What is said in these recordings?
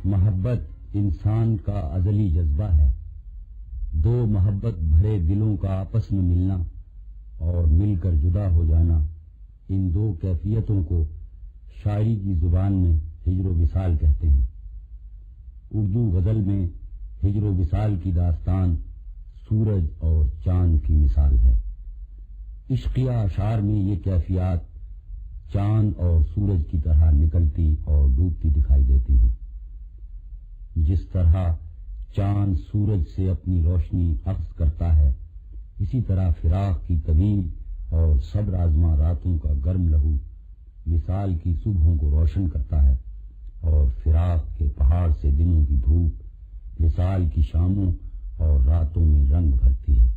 محبت انسان کا ازلی جذبہ ہے۔ دو محبت بھرے دلوں کا آپس میں ملنا اور مل کر جدا ہو جانا، ان دو کیفیتوں کو شاعری کی زبان میں ہجر و وصال کہتے ہیں۔ اردو غزل میں ہجر و وصال کی داستان سورج اور چاند کی مثال ہے۔ عشقیہ اشعار میں یہ کیفیات چاند اور سورج کی طرح نکلتی اور ڈوبتی دکھائی دیتی ہیں۔ جس طرح چاند سورج سے اپنی روشنی اخذ کرتا ہے، اسی طرح فراق کی طویل اور صبر آزما راتوں کا گرم لہو وصال کی صبحوں کو روشن کرتا ہے، اور فراق کے پہاڑ سے دنوں کی دھوپ وصال کی شاموں اور راتوں میں رنگ بھرتی ہے۔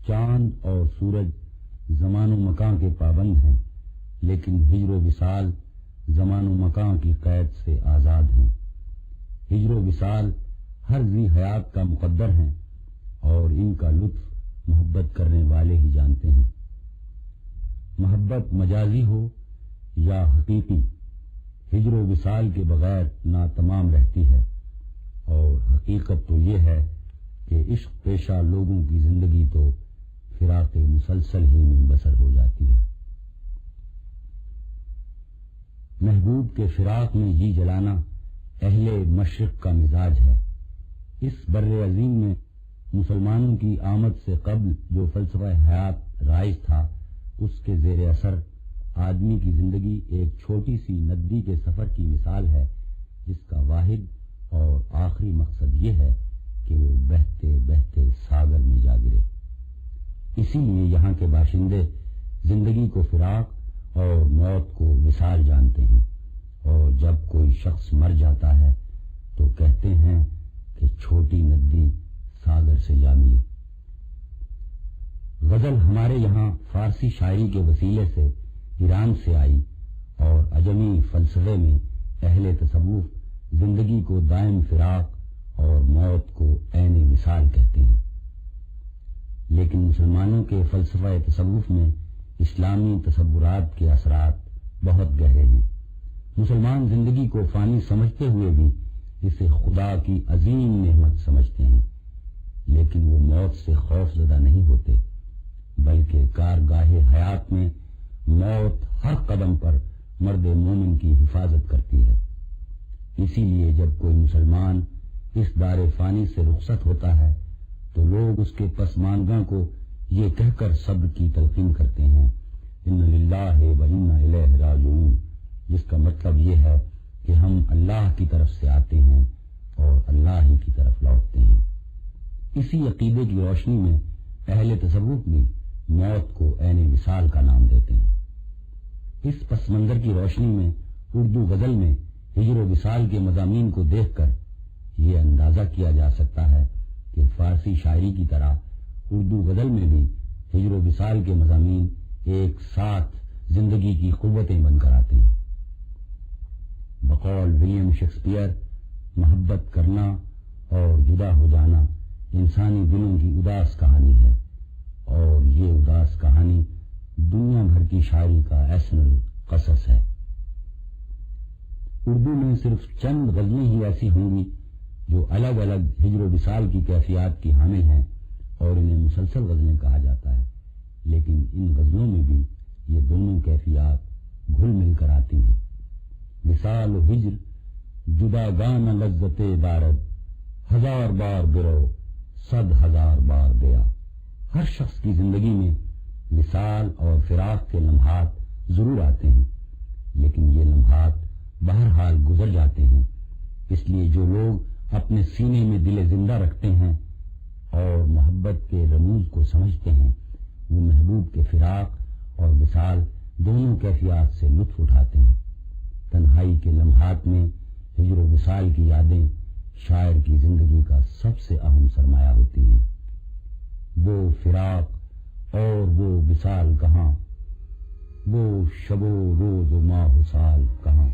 چاند اور سورج زمان و مکان کے پابند ہیں، لیکن ہجر و وصال زمان و مکان کی قید سے آزاد ہیں۔ ہجر و وصال ہر ذی حیات کا مقدر ہیں، اور ان کا لطف محبت کرنے والے ہی جانتے ہیں۔ محبت مجازی ہو یا حقیقی، ہجر و وصال کے بغیر ناتمام رہتی ہے، اور حقیقت تو یہ ہے کہ عشق پیشہ لوگوں کی زندگی تو فراق مسلسل ہی میں بسر ہو جاتی ہے۔ محبوب کے فراق میں جی جلانا اہل مشرق کا مزاج ہے۔ اس بر عظیم میں مسلمانوں کی آمد سے قبل جو فلسفہ حیات رائج تھا، اس کے زیر اثر آدمی کی زندگی ایک چھوٹی سی ندی کے سفر کی مثال ہے، جس کا واحد اور آخری مقصد یہ ہے کہ وہ بہتے بہتے ساگر میں جا گرے۔ اسی لیے یہاں کے باشندے زندگی کو فراق اور موت کو وصال جانتے ہیں، اور جب کوئی شخص مر جاتا ہے تو کہتے ہیں کہ چھوٹی ندی ساگر سے جا ملی۔ غزل ہمارے یہاں فارسی شاعری کے وسیلے سے ایران سے آئی، اور عجمی فلسفے میں اہل تصوف زندگی کو دائم فراق اور موت کو عین وصال کہتے ہیں۔ لیکن مسلمانوں کے فلسفہ تصوف میں اسلامی تصورات کے اثرات بہت گہرے ہیں۔ مسلمان زندگی کو فانی سمجھتے ہوئے بھی اسے خدا کی عظیم نعمت سمجھتے ہیں، لیکن وہ موت سے خوف زدہ نہیں ہوتے، بلکہ کارگاہ حیات میں موت ہر قدم پر مرد مومن کی حفاظت کرتی ہے۔ اسی لیے جب کوئی مسلمان اس دار فانی سے رخصت ہوتا ہے تو لوگ اس کے پسماندگاں کو یہ کہہ کر صبر کی تلقین کرتے ہیں، ان للہ و انا الیہ راجعون، جس کا مطلب یہ ہے کہ ہم اللہ کی طرف سے آتے ہیں اور اللہ ہی کی طرف لوٹتے ہیں۔ اسی عقیدے کی روشنی میں اہل تصوف بھی موت کو عین وصال کا نام دیتے ہیں۔ اس پس منظر کی روشنی میں اردو غزل میں ہجر و وصال کے مضامین کو دیکھ کر یہ اندازہ کیا جا سکتا ہے کہ فارسی شاعری کی طرح اردو غزل میں بھی ہجر و وصال کے مضامین ایک ساتھ زندگی کی قوتیں بن کر آتے ہیں۔ بقول ولیم شیکسپیئر، محبت کرنا اور جدا ہو جانا انسانی دلوں کی اداس کہانی ہے، اور یہ اداس کہانی دنیا بھر کی شاعری کا احسن القصص ہے۔ اردو میں صرف چند غزلیں ہی ایسی ہوں گی جو الگ الگ ہجر و وصال کی کیفیات کی حامل ہیں، اور انہیں مسلسل غزلیں کہا جاتا ہے، لیکن ان غزلوں میں بھی یہ دونوں کیفیات گھل مل کر آتی ہیں۔ وصال و ہجر جدا گان لذت دارد، ہزار بار گرو صد ہزار بار دیا۔ ہر شخص کی زندگی میں وصال اور فراق کے لمحات ضرور آتے ہیں، لیکن یہ لمحات بہرحال گزر جاتے ہیں۔ اس لیے جو لوگ اپنے سینے میں دل زندہ رکھتے ہیں اور محبت کے رموز کو سمجھتے ہیں، وہ محبوب کے فراق اور وصال دونوں کیفیات سے لطف اٹھاتے ہیں۔ تنہائی کے لمحات میں ہجر و وصال کی یادیں شاعر کی زندگی کا سب سے اہم سرمایہ ہوتی ہیں۔ وہ فراق اور وہ وصال کہاں، وہ شب و روز و ماہ و سال کہاں۔